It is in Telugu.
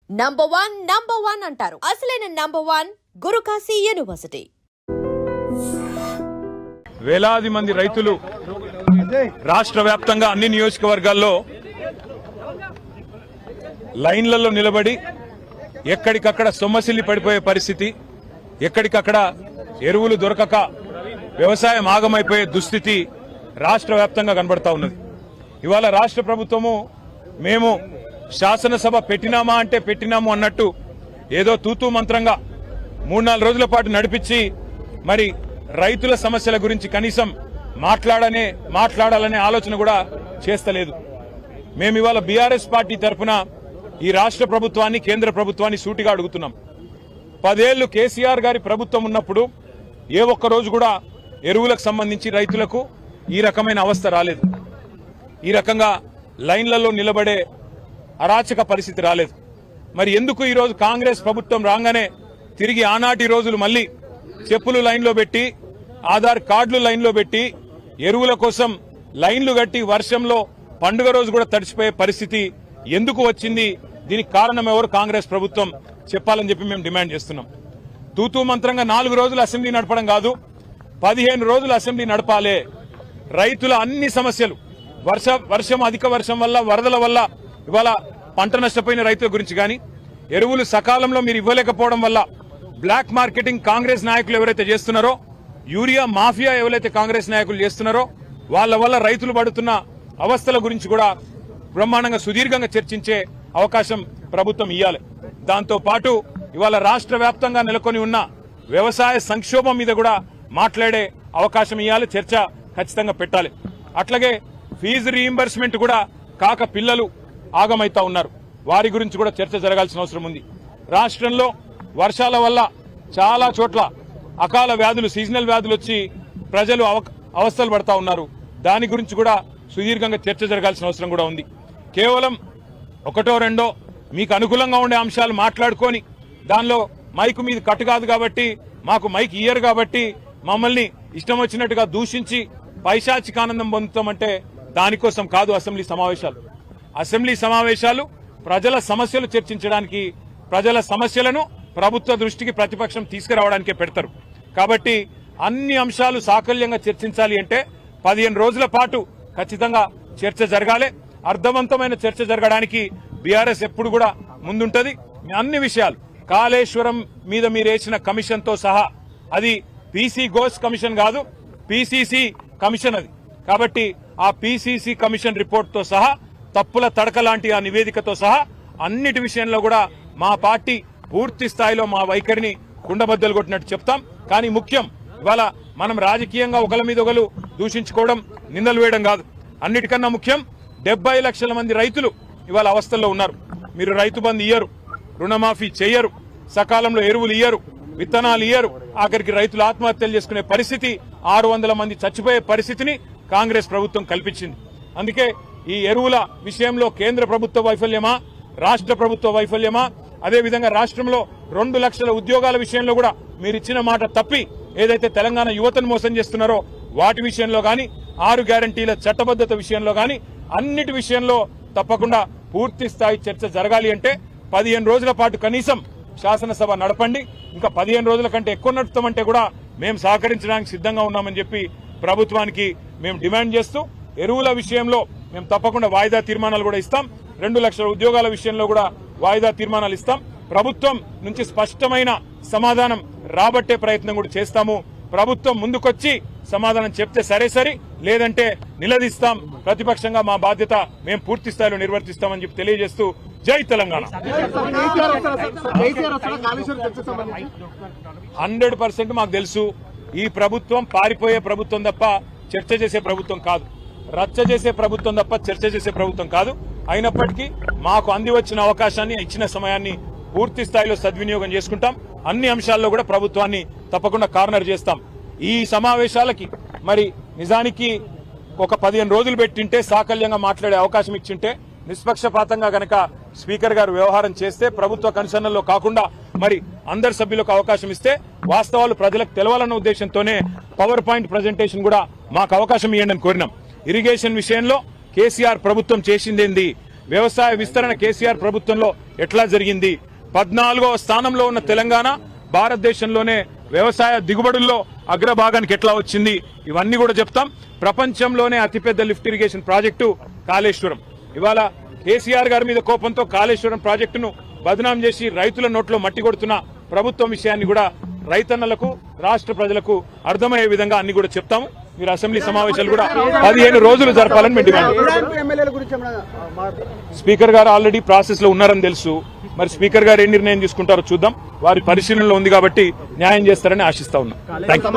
నంబర్ వన్ అంటారు. అసలైన నంబర్ వన్ గురుకాశీ యూనివర్సిటీ. వేలాది మంది రైతులు రాష్ట్ర వ్యాప్తంగా అన్ని నియోజకవర్గాల్లో లైన్లలో నిలబడి ఎక్కడికక్కడ సొమ్మసిల్లి పడిపోయే పరిస్థితి, ఎక్కడికక్కడ ఎరువులు దొరకక వ్యవసాయం ఆగమైపోయే దుస్థితి రాష్ట్ర వ్యాప్తంగా కనబడతా ఉన్నది. ఇవాళ రాష్ట్ర ప్రభుత్వము మేము శాసనసభ పెట్టినామా అంటే పెట్టినాము అన్నట్టు ఏదో తూతూ మంత్రంగా 3-4 రోజుల పాటు నడిపించి మరి రైతుల సమస్యల గురించి కనీసం మాట్లాడాలనే ఆలోచన కూడా చేస్తలేదు. మేము ఇవాళ బీఆర్ఎస్ పార్టీ తరఫున ఈ రాష్ట్ర ప్రభుత్వాన్ని, కేంద్ర ప్రభుత్వాన్ని సూటిగా అడుగుతున్నాం. 10 ఏళ్లు కేసీఆర్ గారి ప్రభుత్వం ఉన్నప్పుడు ఏ ఒక్క రోజు కూడా ఎరువులకు సంబంధించి రైతులకు ఈ రకమైన అవస్థ రాలేదు. ఈ రకంగా లైన్లలో నిలబడే అరాచక పరిస్థితి రాలేదు. మరి ఎందుకు ఈరోజు కాంగ్రెస్ ప్రభుత్వం రాగానే తిరిగి ఆనాటి రోజులు మళ్లీ చెప్పులు లైన్లో పెట్టి, ఆధార్ కార్డులు లైన్లో పెట్టి, ఎరువుల కోసం లైన్లు కట్టి వర్షంలో పండుగ రోజు కూడా తడిచిపోయే పరిస్థితి ఎందుకు వచ్చింది? దీనికి కారణం ఎవరు? కాంగ్రెస్ ప్రభుత్వం చెప్పాలని చెప్పి మేము డిమాండ్ చేస్తున్నాం. తూతూ మంత్రంగా 4 రోజులు అసెంబ్లీ నడపడం కాదు, 15 రోజులు అసెంబ్లీ నడపాలే. రైతుల అన్ని సమస్యలు, వర్షం అధిక వర్షం వల్ల, వరదల వల్ల ఇవాళ పంట నష్టపోయిన రైతుల గురించి గాని, ఎరువులు సకాలంలో మీరు ఇవ్వలేకపోవడం వల్ల బ్లాక్ మార్కెటింగ్ కాంగ్రెస్ నాయకులు ఎవరైతే చేస్తున్నారో, యూరియా మాఫియా ఎవరైతే కాంగ్రెస్ నాయకులు చేస్తున్నారో వాళ్ళ వల్ల రైతులు పడుతున్న అవస్థల గురించి కూడా బ్రహ్మాండంగా సుదీర్ఘంగా చర్చించే అవకాశం ప్రభుత్వం ఇవ్వాలి. దాంతో పాటు ఇవాళ రాష్ట్ర వ్యాప్తంగా నెలకొని ఉన్న వ్యవసాయ సంక్షోభం మీద కూడా మాట్లాడే అవకాశం ఇవ్వాలి, చర్చ ఖచ్చితంగా పెట్టాలి. అట్లాగే ఫీజు రీయింబర్స్మెంట్ కూడా కాక పిల్లలు ఆగమైతా ఉన్నారు, వారి గురించి కూడా చర్చ జరగాల్సిన అవసరం ఉంది. రాష్ట్రంలో వర్షాల వల్ల చాలా చోట్ల అకాల వ్యాధులు, సీజనల్ వ్యాధులు వచ్చి ప్రజలు అవస్థలు పడతా ఉన్నారు. దాని గురించి కూడా సుదీర్ఘంగా చర్చ జరగాల్సిన అవసరం కూడా ఉంది. కేవలం 1-2 మీకు అనుకూలంగా ఉండే అంశాలు మాట్లాడుకొని దానిలో మైకు మీద కట్టు కాదు కాబట్టి, మాకు మైక్ ఇయ్యరు కాబట్టి మమ్మల్ని ఇష్టం వచ్చినట్టుగా దూషించి పైశాచికానందం పొందుతామంటే దానికోసం కాదు అసెంబ్లీ సమావేశాలు. అసెంబ్లీ సమావేశాలు ప్రజల సమస్యలు చర్చించడానికి, ప్రజల సమస్యలను ప్రభుత్వ దృష్టికి ప్రతిపక్షం తీసుకురావడానికే పెడతారు. కాబట్టి అన్ని అంశాలు సాకల్యంగా చర్చించాలి అంటే 15 రోజుల పాటు ఖచ్చితంగా చర్చ జరగాలి. అర్థవంతమైన చర్చ జరగడానికి బీఆర్ఎస్ ఎప్పుడు కూడా ముందుంటది. అన్ని విషయాలు, కాళేశ్వరం మీద మీరేసిన కమిషన్ తో సహా, అది పీసీ ఘోష్ కమిషన్ కాదు, పీసీసీ కమిషన్ అది. కాబట్టి ఆ పీసీసీ కమిషన్ రిపోర్ట్ తో సహా, తప్పుల తడక లాంటి ఆ నివేదికతో సహా అన్నిటి విషయంలో కూడా మా పార్టీ పూర్తి స్థాయిలో మా వైఖరిని కుండబద్దలు కొట్టినట్టు చెప్తాం. కానీ ముఖ్యం, ఇవాళ మనం రాజకీయంగా ఒకరి మీద ఒకరు దూషించుకోవడం, నిందలు వేయడం కాదు. అన్నిటికన్నా ముఖ్యం, 70 లక్షల మంది రైతులు ఇవాళ అవస్థల్లో ఉన్నారు. మీరు రైతు బంధు ఇయ్యరు, రుణమాఫీ చేయరు, సకాలంలో ఎరువులు ఇయ్యరు, విత్తనాలు ఇయ్యరు, ఆఖరికి రైతులు ఆత్మహత్యలు చేసుకునే పరిస్థితి, 600 మంది చచ్చిపోయే పరిస్థితిని కాంగ్రెస్ ప్రభుత్వం కల్పించింది. అందుకే ఈ ఎరువుల విషయంలో కేంద్ర ప్రభుత్వ వైఫల్యమా, రాష్ట్ర ప్రభుత్వ వైఫల్యమా, అదేవిధంగా రాష్ట్రంలో 2 లక్షల ఉద్యోగాల విషయంలో కూడా మీరిచ్చిన మాట తప్పి ఏదైతే తెలంగాణ యువతను మోసం చేస్తున్నారో వాటి విషయంలో గాని, 6 గ్యారంటీల చట్టబద్ధత విషయంలో గాని, అన్నిటి విషయంలో తప్పకుండా పూర్తి స్థాయి చర్చ జరగాలి అంటే 15 రోజుల పాటు కనీసం శాసనసభ నడపండి. ఇంకా 15 రోజుల కంటే ఎక్కువ నడుపుతామంటే కూడా మేము సహకరించడానికి సిద్ధంగా ఉన్నామని చెప్పి ప్రభుత్వానికి మేము డిమాండ్ చేస్తూ, ఎరువుల విషయంలో మేము తప్పకుండా వాయిదా తీర్మానాలు కూడా ఇస్తాం. 2 లక్షల ఉద్యోగాల విషయంలో కూడా వాయిదా తీర్మానాలు ఇస్తాం. ప్రభుత్వం నుంచి స్పష్టమైన సమాధానం రాబట్టే ప్రయత్నం కూడా చేస్తాము. ప్రభుత్వం ముందుకొచ్చి సమాధానం చెప్తే సరే, లేదంటే నిలదీస్తాం. ప్రతిపక్షంగా మా బాధ్యత మేము పూర్తి స్థాయిలో నిర్వర్తిస్తామని చెప్పి తెలియజేస్తూ జై తెలంగాణ. 100% మాకు తెలుసు, ఈ ప్రభుత్వం పారిపోయే ప్రభుత్వం తప్ప చర్చ చేసే ప్రభుత్వం కాదు, రచ్చ చేసే ప్రభుత్వం తప్ప చర్చ చేసే ప్రభుత్వం కాదు. అయినప్పటికీ మాకు అంది వచ్చిన అవకాశాన్ని, ఇచ్చిన సమయాన్ని పూర్తి స్థాయిలో సద్వినియోగం చేసుకుంటాం. అన్ని అంశాల్లో కూడా ప్రభుత్వాన్ని తప్పకుండా కార్నర్ చేస్తాం. ఈ సమావేశాలకి మరి నిజానికి ఒక 15 రోజులు పెట్టింటే, సాకల్యంగా మాట్లాడే అవకాశం ఇచ్చింటే, నిష్పక్షపాతంగా గనక స్పీకర్ గారు వ్యవహారం చేస్తే, ప్రభుత్వ కన్సర్న్లో కాకుండా మరి అందరి సభ్యులకు అవకాశం ఇస్తే వాస్తవాలు ప్రజలకు తెలవాలన్న ఉద్దేశంతోనే పవర్ పాయింట్ ప్రజెంటేషన్ కూడా మాకు అవకాశం ఇవ్వండి అని కోరినాం. ఇరిగేషన్ విషయంలో కేసీఆర్ ప్రభుత్వం చేసిందేంది, వ్యవసాయ విస్తరణ కేసీఆర్ ప్రభుత్వంలో ఎట్లా జరిగింది, 14వ స్థానంలో ఉన్న తెలంగాణ భారతదేశంలోనే వ్యవసాయ దిగుబడుల్లో అగ్రభాగానికి ఎట్లా వచ్చింది, ఇవన్నీ కూడా చెప్తాం. ప్రపంచంలోనే అతిపెద్ద లిఫ్ట్ ఇరిగేషన్ ప్రాజెక్టు కాళేశ్వరం. ఇవాళ కేసీఆర్ గారి మీద కోపంతో కాళేశ్వరం ప్రాజెక్టును బదనాం చేసి రైతుల నోట్లో మట్టి కొడుతున్న ప్రభుత్వం విషయాన్ని కూడా రైతన్నలకు రాష్ట్ర ప్రజలకు అర్థమయ్యే విధంగా అన్ని కూడా చెప్తాము. మీరు అసెంబ్లీ సమావేశాలు కూడా 15 రోజులు జరపాలని మేము డిమాండ్. స్పీకర్ గారు ఆల్రెడీ ప్రాసెస్ లో ఉన్నారని తెలుసు. మరి స్పీకర్ గారు ఏ నిర్ణయం తీసుకుంటారో చూద్దాం. వారి పరిశీలనలో ఉంది కాబట్టి న్యాయం చేస్తారని ఆశిస్తా ఉన్నాం. థాంక్యూ.